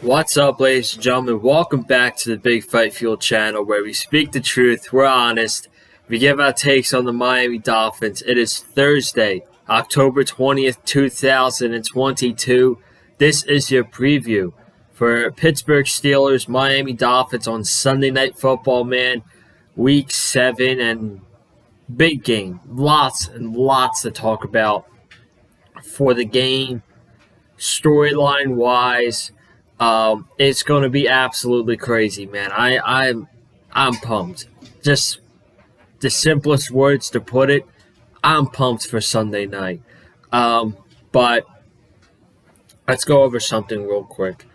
What's up, ladies and gentlemen? Welcome back to the Big Fight Fuel channel, where we speak the truth, we're honest, we give our takes on the Miami Dolphins. It is Thursday, October 20th, 2022. This is your preview for Pittsburgh Steelers, Miami Dolphins on Sunday Night Football, man. Week 7 and big game. Lots and lots to talk about for the game, storyline-wise. It's going to be absolutely crazy, man. I'm pumped. Just the simplest words to put it, I'm pumped for Sunday night. But let's go over something real quick.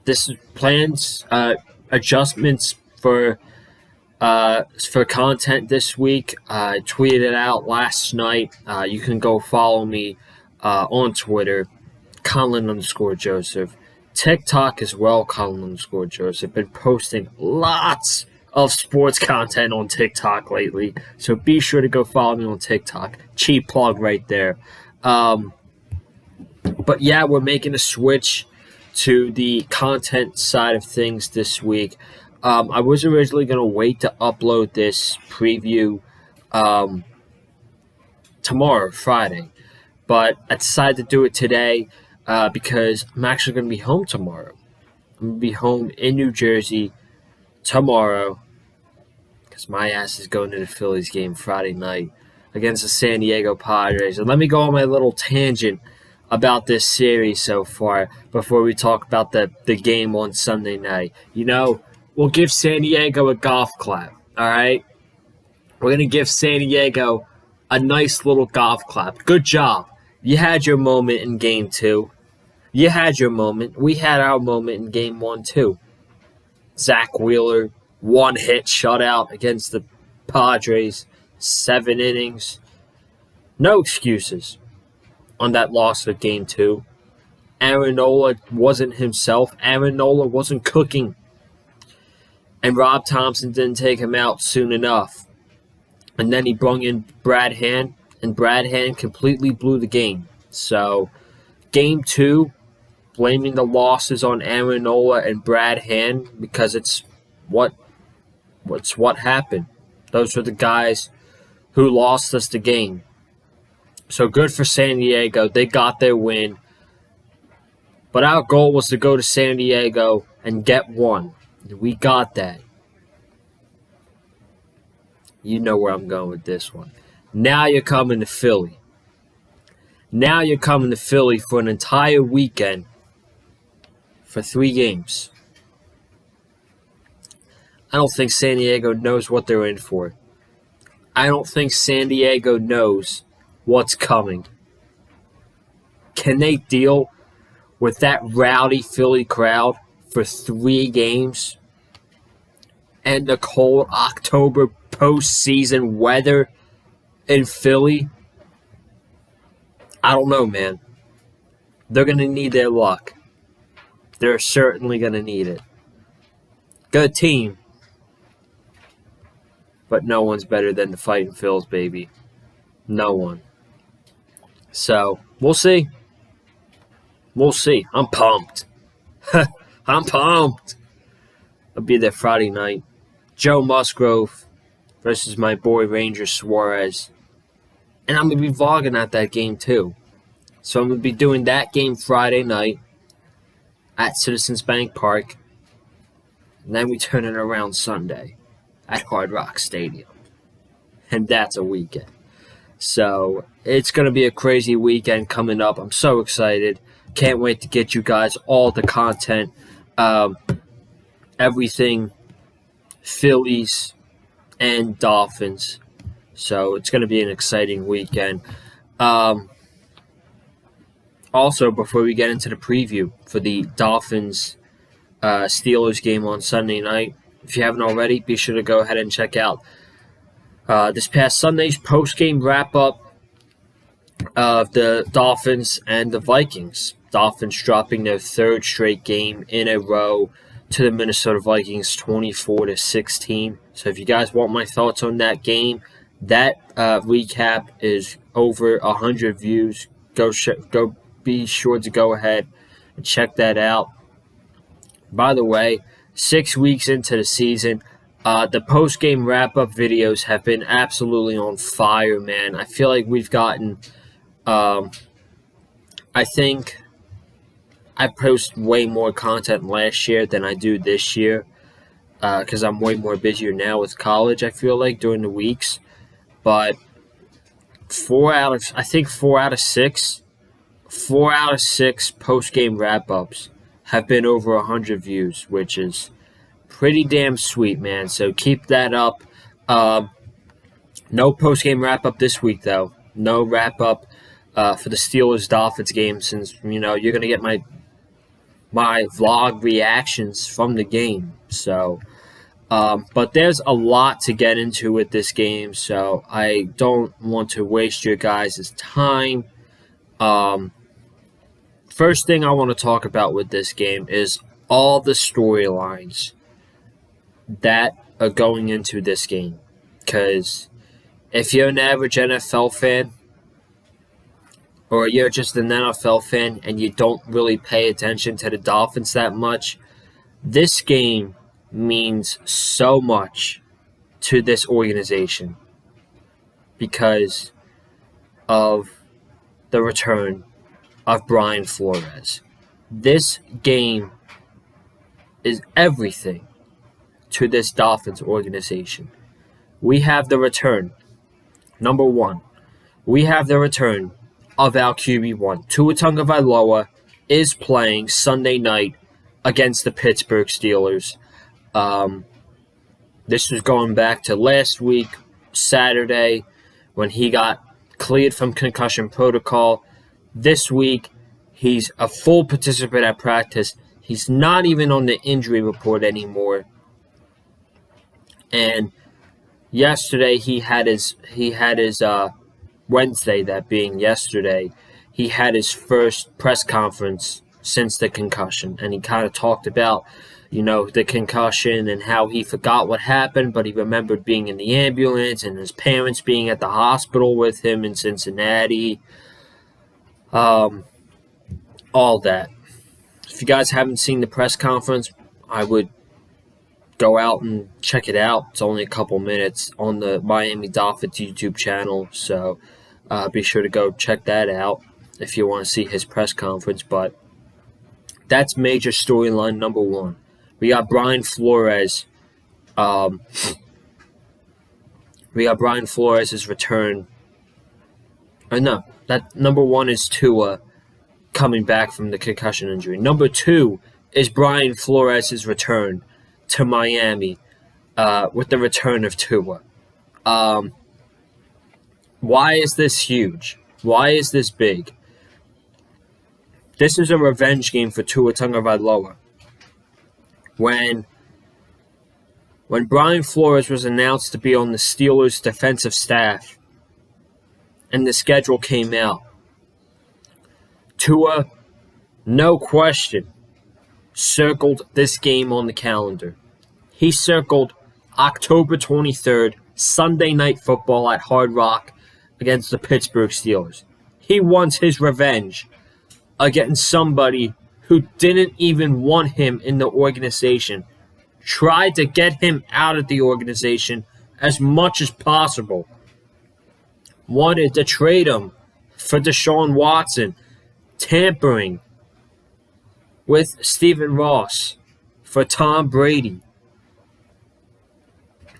This is plans, adjustments for content this week. I tweeted it out last night. You can go follow me on Twitter, Colin_Joseph. TikTok as well, Colin_Joseph. Been posting lots of sports content on TikTok lately, so be sure to go follow me on TikTok. Cheap plug right there. But yeah, we're making a switch to the content side of things this week. I was originally going to wait to upload this preview tomorrow, Friday, but I decided to do it today because I'm actually going to be home tomorrow. I'm going to be home in New Jersey tomorrow because my ass is going to the Phillies game Friday night against the San Diego Padres. And let me go on my little tangent about this series so far before we talk about the game on Sunday night. You know, we'll give San Diego a golf clap, all right? We're going to give San Diego a nice little golf clap. Good job. You had your moment in Game 2. You had your moment. We had our moment in Game 1, too. Zach Wheeler, one-hit shutout against the Padres, 7 innings. No excuses on that loss of Game 2. Aaron Nola wasn't himself. Aaron Nola wasn't cooking. And Rob Thompson didn't take him out soon enough. And then he brung in Brad Hand, and Brad Hand completely blew the game. So, Game 2, blaming the losses on Aaron Nola and Brad Hand because it's what happened. Those were the guys who lost us the game. So good for San Diego. They got their win. But our goal was to go to San Diego and get one. We got that. You know where I'm going with this one. Now you're coming to Philly. Now you're coming to Philly for an entire weekend for 3 games. I don't think San Diego knows what they're in for. I don't think San Diego knows what's coming. Can they deal with that rowdy Philly crowd for 3 games? And the cold October postseason weather in Philly? I don't know, man. They're going to need their luck. They're certainly going to need it. Good team. But no one's better than the Fighting Phils, baby. No one. So, we'll see. We'll see. I'm pumped. I'm pumped. I'll be there Friday night. Joe Musgrove versus my boy Ranger Suarez. And I'm going to be vlogging at that game too. So I'm going to be doing that game Friday night at Citizens Bank Park. And then we turn it around Sunday at Hard Rock Stadium. And that's a weekend. So it's going to be a crazy weekend coming up. I'm so excited. Can't wait to get you guys all the content. Everything Phillies and Dolphins. So it's going to be an exciting weekend. Also, before we get into the preview for the Dolphins Steelers game on Sunday night, if you haven't already, be sure to go ahead and check out this past Sunday's post-game wrap-up of the Dolphins and the Vikings. Dolphins dropping their 3rd straight game in a row to the Minnesota Vikings, 24-16. So if you guys want my thoughts on that game, that recap is over 100 views. Go be sure to go ahead and check that out. By the way, 6 weeks into the season, the post-game wrap-up videos have been absolutely on fire, man. I feel like we've gotten, I think I post way more content last year than I do this year because I'm way more busier now with college, I feel like, during the weeks. But 4 out of 6 post-game wrap-ups have been over 100 views, which is pretty damn sweet, man. So keep that up. No post-game wrap-up this week, though. No wrap-up for the Steelers-Dolphins game, since, you're going to get my vlog reactions from the game. So, but there's a lot to get into with this game, so I don't want to waste your guys' time. First thing I want to talk about with this game is all the storylines that are going into this game. Because if you're an average NFL fan, or you're just an NFL fan and you don't really pay attention to the Dolphins that much, this game means so much to this organization because of the return of Brian Flores. This game is everything to this Dolphins organization. We have the return. Number one, we have the return of our QB1. Tua Tagovailoa is playing Sunday night against the Pittsburgh Steelers. This was going back to last week, Saturday, when he got cleared from concussion protocol. This week, he's a full participant at practice. He's not even on the injury report anymore. And yesterday, he had his Wednesday, that being yesterday, he had his first press conference since the concussion. And he kind of talked about, the concussion and how he forgot what happened, but he remembered being in the ambulance and his parents being at the hospital with him in Cincinnati. All that. If you guys haven't seen the press conference, I would go out and check it out. It's only a couple minutes on the Miami Dolphins YouTube channel, so be sure to go check that out if you want to see his press conference. But that's major storyline number one. We got Brian Flores. We got Brian Flores' return. No, that number one is Tua coming back from the concussion injury. Number two is Brian Flores' return to Miami with the return of Tua. Why is this huge? Why is this big? This is a revenge game for Tua Tagovailoa. When Brian Flores was announced to be on the Steelers' defensive staff and the schedule came out, Tua, no question, circled this game on the calendar. He circled October 23rd, Sunday Night Football at Hard Rock against the Pittsburgh Steelers. He wants his revenge against somebody who didn't even want him in the organization, tried to get him out of the organization as much as possible, wanted to trade him for Deshaun Watson, tampering with Stephen Ross for Tom Brady.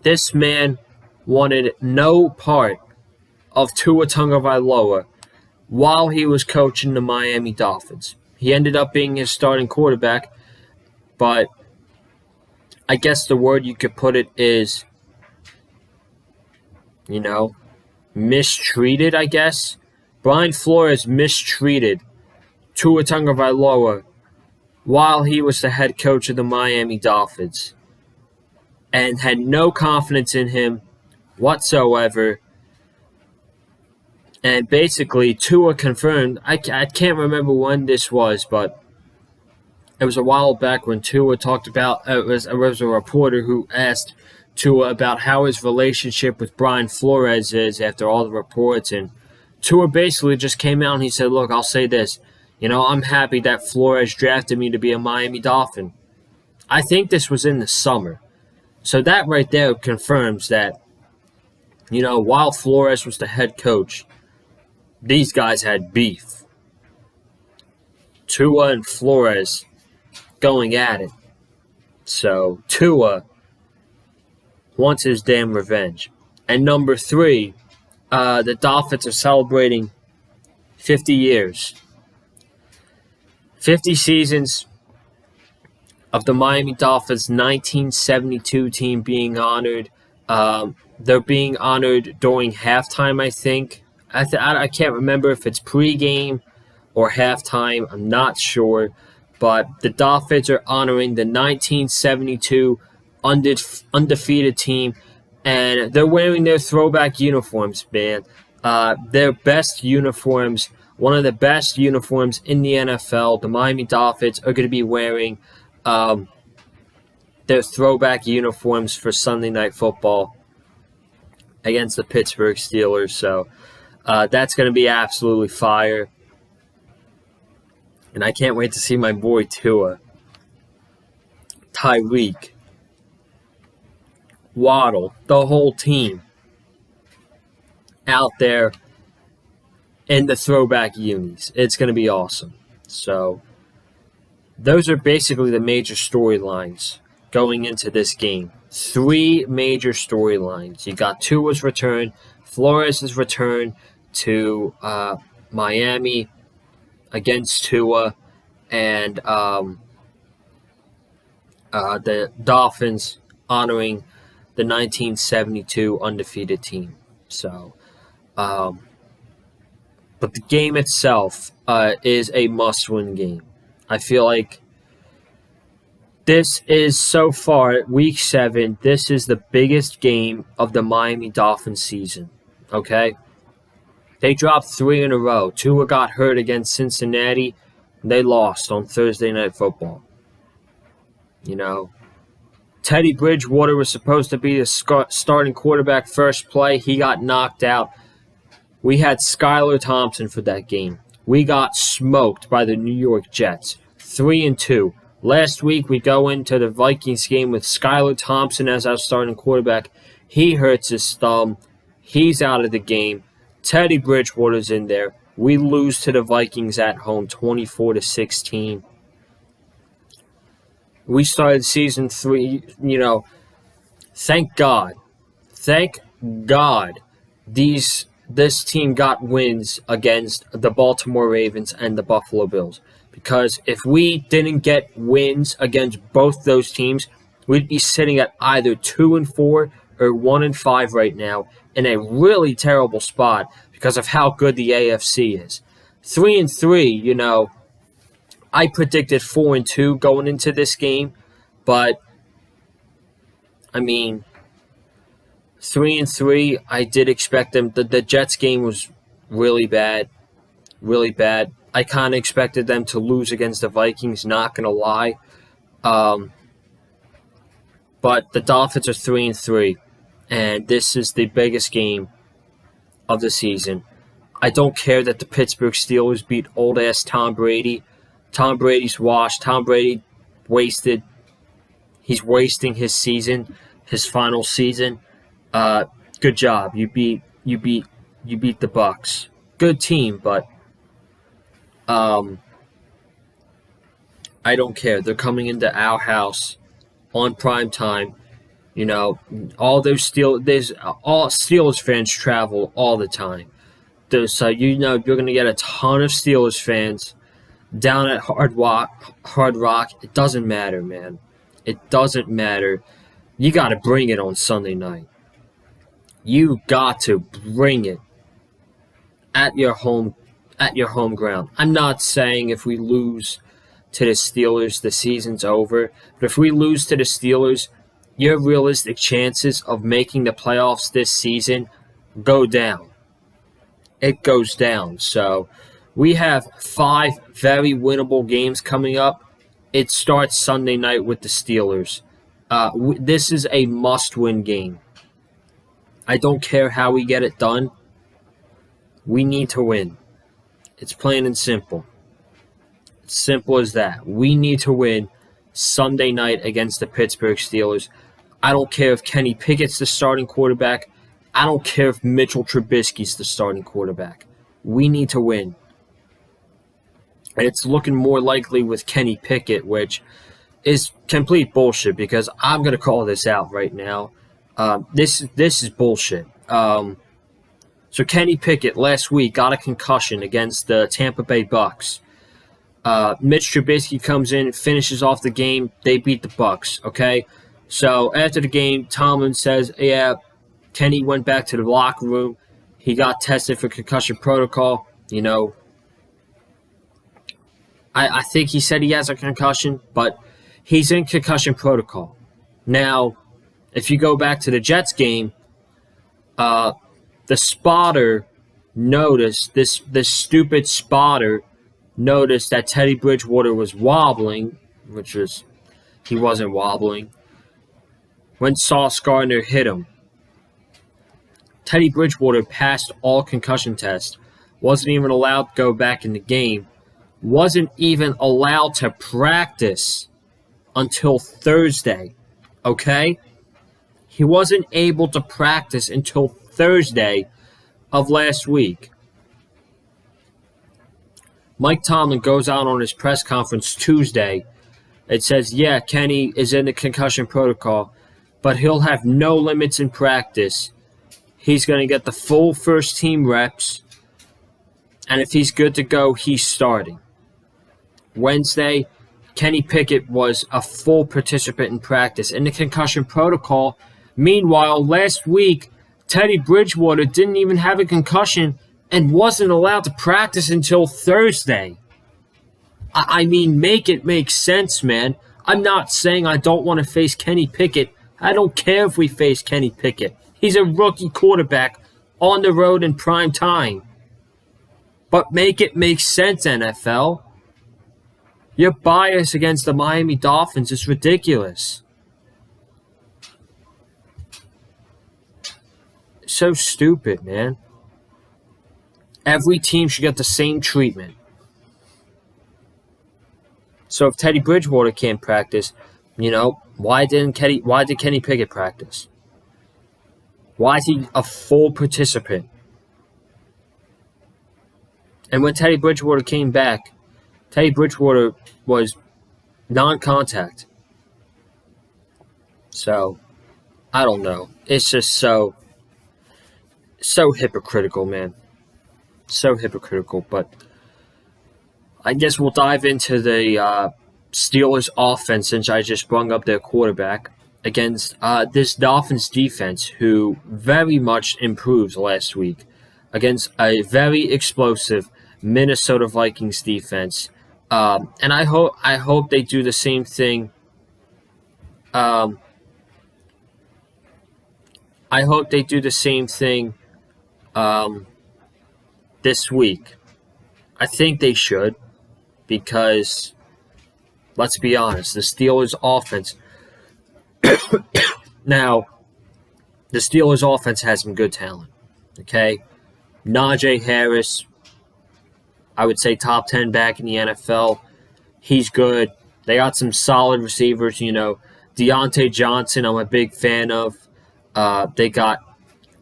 This man wanted no part of Tua Tagovailoa while he was coaching the Miami Dolphins. He ended up being his starting quarterback, but I guess the word you could put it is, mistreated, I guess. Brian Flores mistreated Tua Tagovailoa while he was the head coach of the Miami Dolphins and had no confidence in him whatsoever. And basically, Tua confirmed, I can't remember when this was, but it was a while back when Tua talked about, it was a reporter who asked Tua about how his relationship with Brian Flores is after all the reports. And Tua basically just came out and he said, look, I'll say this. I'm happy that Flores drafted me to be a Miami Dolphin. I think this was in the summer. So that right there confirms that, while Flores was the head coach, these guys had beef. Tua and Flores going at it. So Tua wants his damn revenge. And number 3, the Dolphins are celebrating 50 years. 50 seasons of the Miami Dolphins 1972 team being honored. They're being honored during halftime, I think. I can't remember if it's pregame or halftime. I'm not sure. But the Dolphins are honoring the 1972 undefeated team, and they're wearing their throwback uniforms, man. Their best uniforms, one of the best uniforms in the NFL. The Miami Dolphins are going to be wearing their throwback uniforms for Sunday Night Football against the Pittsburgh Steelers. So that's going to be absolutely fire. And I can't wait to see my boy Tua, Tyreek, Waddle, the whole team out there in the throwback unis. It's going to be awesome. So those are basically the major storylines going into this game. 3 major storylines. You got Tua's return, Flores' return to Miami against Tua, and the Dolphins honoring the 1972 undefeated team. So, but the game itself is a must-win game. I feel like this is, so far, Week 7, this is the biggest game of the Miami Dolphins season, okay? They dropped 3 in a row. Tua got hurt against Cincinnati. They lost on Thursday Night Football. Teddy Bridgewater was supposed to be the starting quarterback first play. He got knocked out. We had Skylar Thompson for that game. We got smoked by the New York Jets. 3-2. Last week, we go into the Vikings game with Skylar Thompson as our starting quarterback. He hurts his thumb. He's out of the game. Teddy Bridgewater's in there. We lose to the Vikings at home, 24-16. We started season 3, thank God. Thank God this team got wins against the Baltimore Ravens and the Buffalo Bills. Because if we didn't get wins against both those teams, we'd be sitting at either 2-4 or 1-5 right now, in a really terrible spot because of how good the AFC is. 3-3, I predicted 4-2 going into this game, but 3-3, I did expect them. The Jets game was really bad, really bad. I kind of expected them to lose against the Vikings, not going to lie. But the Dolphins are 3-3. And this is the biggest game of the season. I don't care that the Pittsburgh Steelers beat old-ass Tom Brady. Tom Brady's washed. Tom Brady wasted. He's wasting his season, his final season. Good job. You beat the Bucs. Good team, but I don't care. They're coming into our house on prime time. All Steelers fans travel all the time. So you're going to get a ton of Steelers fans down at Hard Rock. It doesn't matter, man. It doesn't matter. You got to bring it on Sunday night. You got to bring it at your home ground. I'm not saying if we lose to the Steelers, the season's over. But if we lose to the Steelers, your realistic chances of making the playoffs this season go down. It goes down. So we have 5 very winnable games coming up. It starts Sunday night with the Steelers. This is a must-win game. I don't care how we get it done. We need to win. It's plain and simple. Simple as that. We need to win Sunday night against the Pittsburgh Steelers. I don't care if Kenny Pickett's the starting quarterback. I don't care if Mitchell Trubisky's the starting quarterback. We need to win. And it's looking more likely with Kenny Pickett, which is complete bullshit because I'm going to call this out right now. This is bullshit. So Kenny Pickett last week got a concussion against the Tampa Bay Bucks. Mitch Trubisky comes in, finishes off the game. They beat the Bucks, okay? So after the game, Tomlin says, yeah, Kenny went back to the locker room. He got tested for concussion protocol. You know, I think he said he has a concussion, but he's in concussion protocol. Now, if you go back to the Jets game, the spotter noticed, this stupid spotter noticed that Teddy Bridgewater was wobbling, he wasn't wobbling, when Sauce Gardner hit him. Teddy Bridgewater passed all concussion tests, wasn't even allowed to go back in the game, wasn't even allowed to practice until Thursday, okay? He wasn't able to practice until Thursday of last week. Mike Tomlin goes out on his press conference Tuesday. It says, yeah, Kenny is in the concussion protocol, but he'll have no limits in practice. He's going to get the full first team reps, and if he's good to go, he's starting. Wednesday, Kenny Pickett was a full participant in practice in the concussion protocol. Meanwhile, last week, Teddy Bridgewater didn't even have a concussion and wasn't allowed to practice until Thursday. I mean, make it make sense, man. I'm not saying I don't want to face Kenny Pickett. I don't care if we face Kenny Pickett. He's a rookie quarterback on the road in prime time. But make it make sense, NFL. Your bias against the Miami Dolphins is ridiculous. So stupid, man. Every team should get the same treatment. So if Teddy Bridgewater can't practice, you know, why did Kenny Pickett practice? Why is he a full participant? And when Teddy Bridgewater came back, Teddy Bridgewater was non-contact. So, I don't know. It's just so hypocritical, man. So hypocritical. But I guess we'll dive into the Steelers offense since I just brung up their quarterback against this Dolphins defense, who very much improved last week against a very explosive Minnesota Vikings defense. And I hope they do the same thing. I hope they do the same thing this week. I think they should, because let's be honest, the Steelers offense now, the Steelers offense has some good talent. Okay? Najee Harris, I would say top 10 back in the NFL. He's good. They got some solid receivers, you know. Deontay Johnson, I'm a big fan of. They got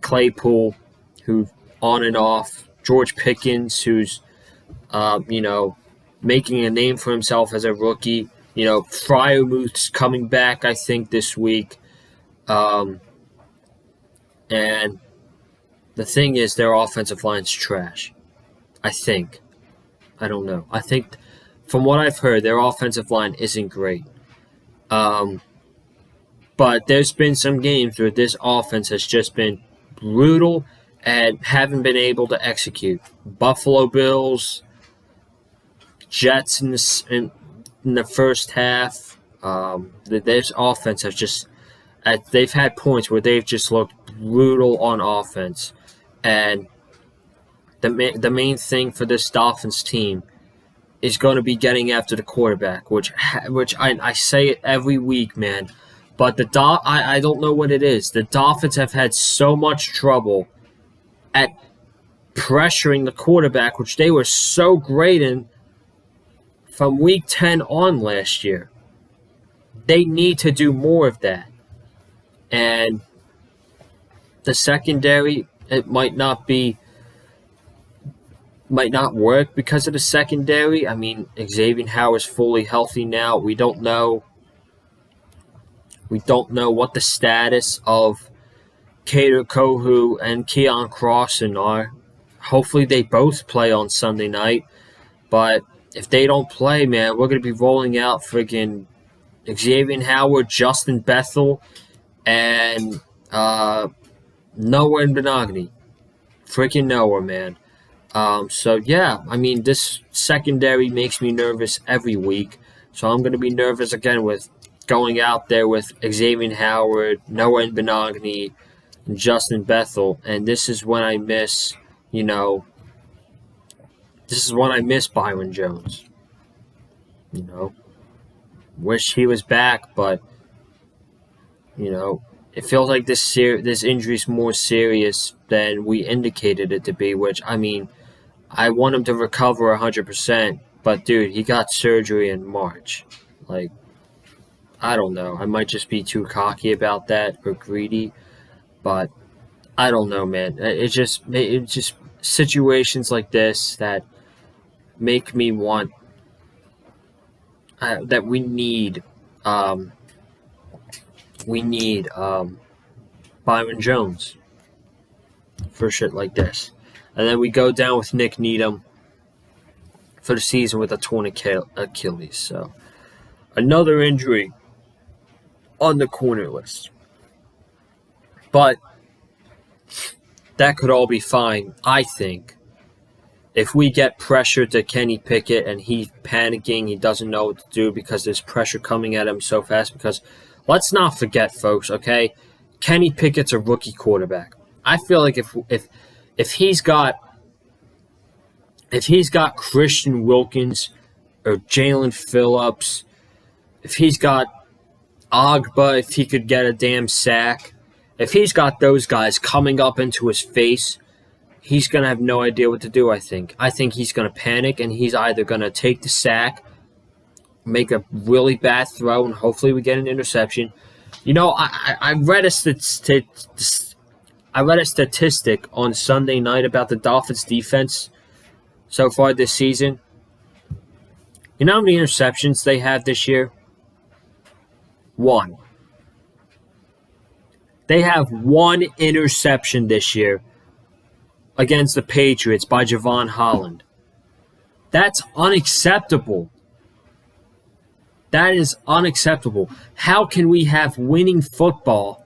Claypool, who's on and off. George Pickens, who's, you know, making a name for himself as a rookie. You know, Freiermuth's coming back, I think, this week. And the thing is, their offensive line's trash. I think. I don't know. I think, from what I've heard, their offensive line isn't great. But there's been some games where this offense has just been brutal and haven't been able to execute. Buffalo Bills, Jets in the first half. This offense has just, they've had points where they've just looked brutal on offense. And the main thing for this Dolphins team is going to be getting after the quarterback, which I say it every week, man. But I don't know what it is. The Dolphins have had so much trouble at pressuring the quarterback, which they were so great in from week 10 on last year. They need to do more of that. And the secondary, it might not work because of the secondary. I mean, Xavier Howard's fully healthy now. We don't know what the status of Kader Kohu and Keon Crossan are. Hopefully they both play on Sunday night. But if they don't play, man, we're going to be rolling out friggin' Xavier Howard, Justin Bethel, and Noah and Benogany. Freaking Noah, man. So, yeah, I mean, this secondary makes me nervous every week. So I'm going to be nervous again with going out there with Xavier Howard, Noah and Benogany, and Justin Bethel. And this is when I miss, Byron Jones. Wish he was back, but, it feels like this injury is more serious than we indicated it to be, which, I mean, I want him to recover 100%, but, dude, he got surgery in March. Like, I don't know. I might just be too cocky about that or greedy, but I don't know, man. It's just situations like this that make me want that we need Byron Jones for shit like this. And then we go down with Nick Needham for the season with a torn Achilles. So another injury on the corner list. But that could all be fine, I think, if we get pressure to Kenny Pickett and he's panicking, he doesn't know what to do because there's pressure coming at him so fast. Because let's not forget, folks, okay, Kenny Pickett's a rookie quarterback. I feel like if he's got Christian Wilkins or Jalen Phillips, if he's got Agba, if he could get a damn sack, if he's got those guys coming up into his face, he's going to have no idea what to do, I think. I think he's going to panic, and he's either going to take the sack, make a really bad throw, and hopefully we get an interception. I read a statistic on Sunday night about the Dolphins' defense so far this season. You know how many interceptions they have this year? 1. They have 1 interception this year against the Patriots by Javon Holland. That's unacceptable. That is unacceptable. How can we have winning football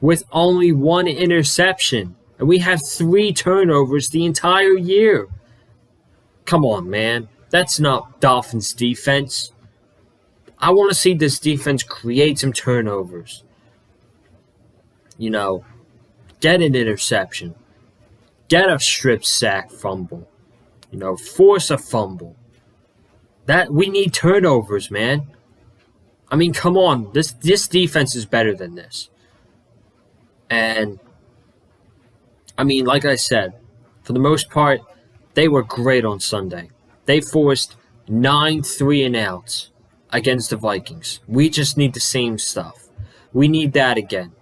with only 1 interception? And we have 3 turnovers the entire year. Come on, man. That's not Dolphins defense. I want to see this defense create some turnovers. Get an interception. Get a strip sack fumble. Force a fumble. That we need turnovers, man. I mean, come on. This defense is better than this. And I mean, like I said, for the most part, they were great on Sunday. They forced 9 3-and-outs against the Vikings. We just need the same stuff. We need that again.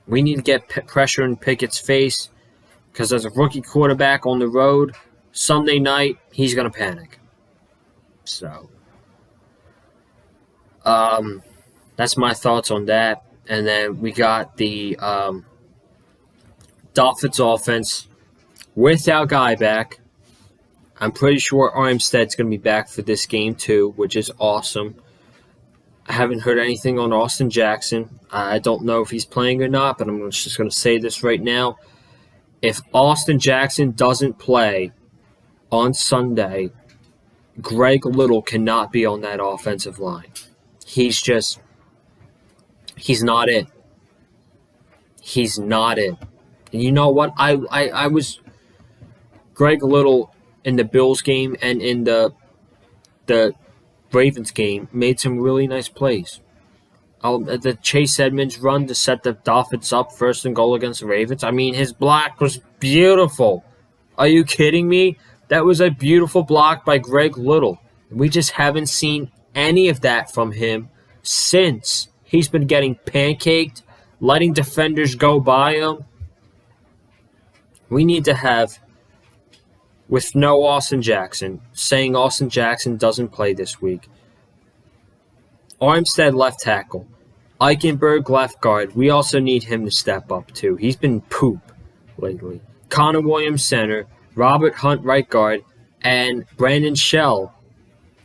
We need to get pressure in Pickett's face because as a rookie quarterback on the road, Sunday night, he's going to panic. So, that's my thoughts on that. And then we got the Dolphins offense with our guy back. I'm pretty sure Armstead's going to be back for this game too, which is awesome. I haven't heard anything on Austin Jackson. I don't know if he's playing or not, but I'm just going to say this right now. If Austin Jackson doesn't play on Sunday, Greg Little cannot be on that offensive line. He's not it. He's not it. And you know what? I was Greg Little in the Bills game and in the Ravens game made some really nice plays. The Chase Edmonds run to set the Dolphins up first and goal against the Ravens. I mean, his block was beautiful. Are you kidding me? That was a beautiful block by Greg Little. We just haven't seen any of that from him since. He's been getting pancaked, letting defenders go by him. We need to have, with no Austin Jackson, saying Austin Jackson doesn't play this week. Armstead left tackle. Eichenberg left guard. We also need him to step up too. He's been poop lately. Connor Williams center. Robert Hunt right guard. And Brandon Shell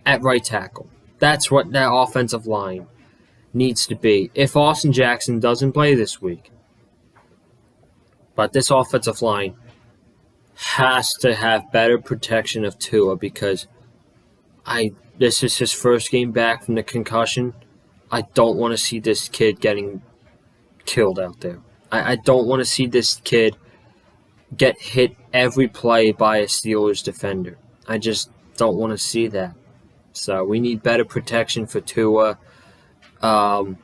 at right tackle. That's what that offensive line needs to be if Austin Jackson doesn't play this week. But this offensive line has to have better protection of Tua because this is his first game back from the concussion. I don't want to see this kid getting killed out there. I don't want to see this kid get hit every play by a Steelers defender. I just don't want to see that. So we need better protection for Tua. But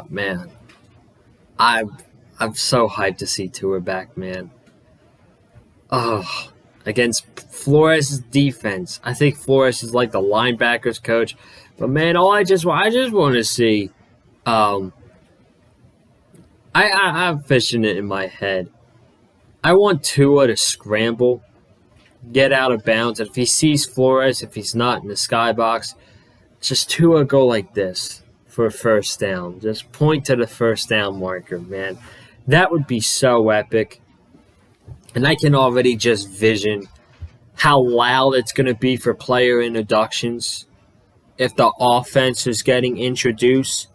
man, I'm so hyped to see Tua back, man. Oh, against Flores' defense. I think Flores is like the linebackers coach. But man, I just want to see. I'm fishing it in my head. I want Tua to scramble, get out of bounds. And if he sees Flores, if he's not in the skybox, just Tua go like this for a first down. Just point to the first down marker, man. That would be so epic. And I can already just vision how loud it's going to be for player introductions if the offense is getting introduced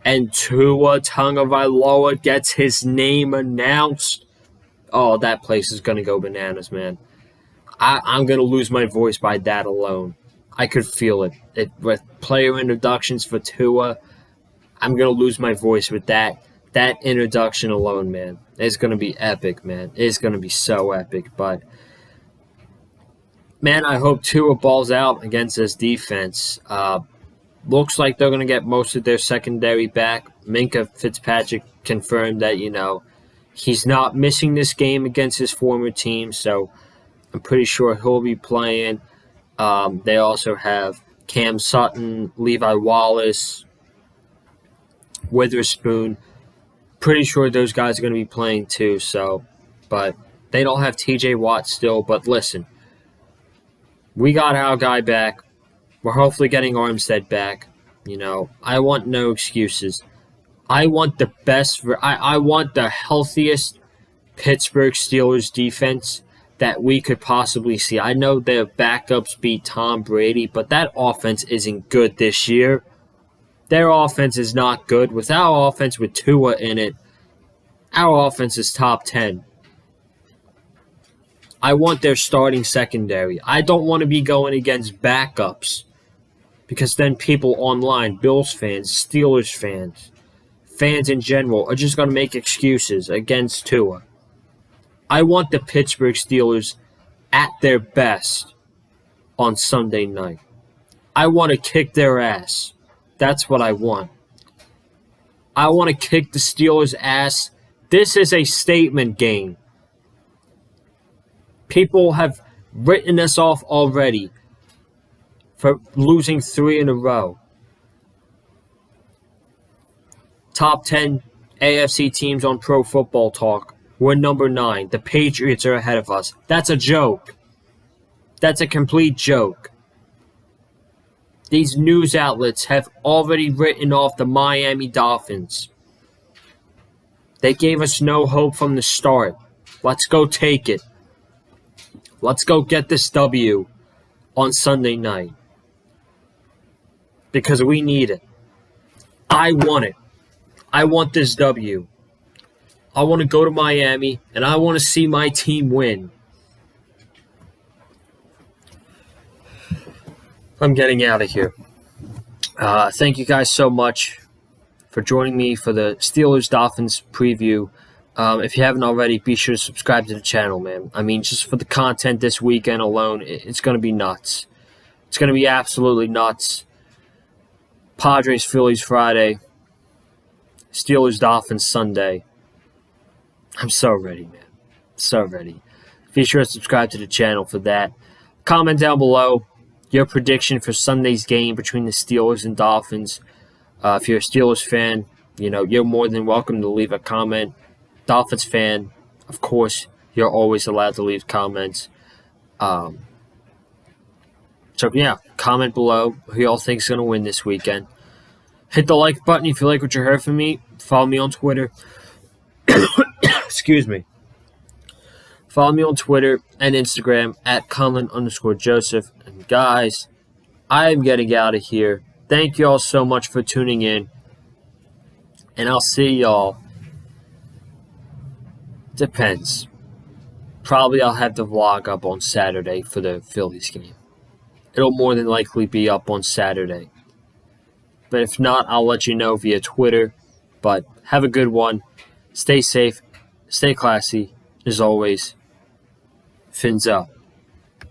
and Tua Tagovailoa gets his name announced. Oh, that place is going to go bananas, man. I'm going to lose my voice by that alone. I could feel it. With player introductions for Tua, I'm going to lose my voice with that. That introduction alone, man. It's going to be epic, man. It's going to be so epic. But, man, I hope Tua balls out against this defense. Looks like they're going to get most of their secondary back. Minkah Fitzpatrick confirmed that, he's not missing this game against his former team, so I'm pretty sure he'll be playing. They also have Cam Sutton, Levi Wallace, Witherspoon. Pretty sure those guys are going to be playing too, but they don't have TJ Watt still. But listen, we got our guy back. We're hopefully getting Armstead back. I want no excuses. I want the best. I want the healthiest Pittsburgh Steelers defense that we could possibly see. I know their backups beat Tom Brady, but that offense isn't good this year. Their offense is not good. With our offense with Tua in it, our offense is top 10. I want their starting secondary. I don't want to be going against backups because then people online, Bills fans, Steelers fans, fans in general, are just going to make excuses against Tua. I want the Pittsburgh Steelers at their best on Sunday night. I want to kick their ass. That's what I want. I want to kick the Steelers' ass. This is a statement game. People have written us off already for losing 3 in a row. Top 10 AFC teams on Pro Football Talk. We're number 9. The Patriots are ahead of us. That's a joke. That's a complete joke. These news outlets have already written off the Miami Dolphins. They gave us no hope from the start. Let's go take it. Let's go get this W on Sunday night. Because we need it. I want it. I want this W. I want to go to Miami, and I want to see my team win. I'm getting out of here. Thank you guys so much for joining me for the Steelers-Dolphins preview. If you haven't already, be sure to subscribe to the channel, man. I mean, just for the content this weekend alone, it's going to be nuts. It's going to be absolutely nuts. Padres-Phillies Friday. Steelers-Dolphins Sunday. I'm so ready, man. So ready. Be sure to subscribe to the channel for that. Comment down below. your prediction for Sunday's game between the Steelers and Dolphins. If you're a Steelers fan, you're more than welcome to leave a comment. Dolphins fan, of course, you're always allowed to leave comments. Comment below who y'all think is going to win this weekend. Hit the like button if you like what you heard from me. Follow me on Twitter. Excuse me. Follow me on Twitter and Instagram at Conlon_Joseph. And guys, I am getting out of here. Thank you all so much for tuning in. And I'll see y'all. Depends. Probably I'll have the vlog up on Saturday for the Phillies game. It'll more than likely be up on Saturday. But if not, I'll let you know via Twitter. But have a good one. Stay safe. Stay classy. As always, fins up.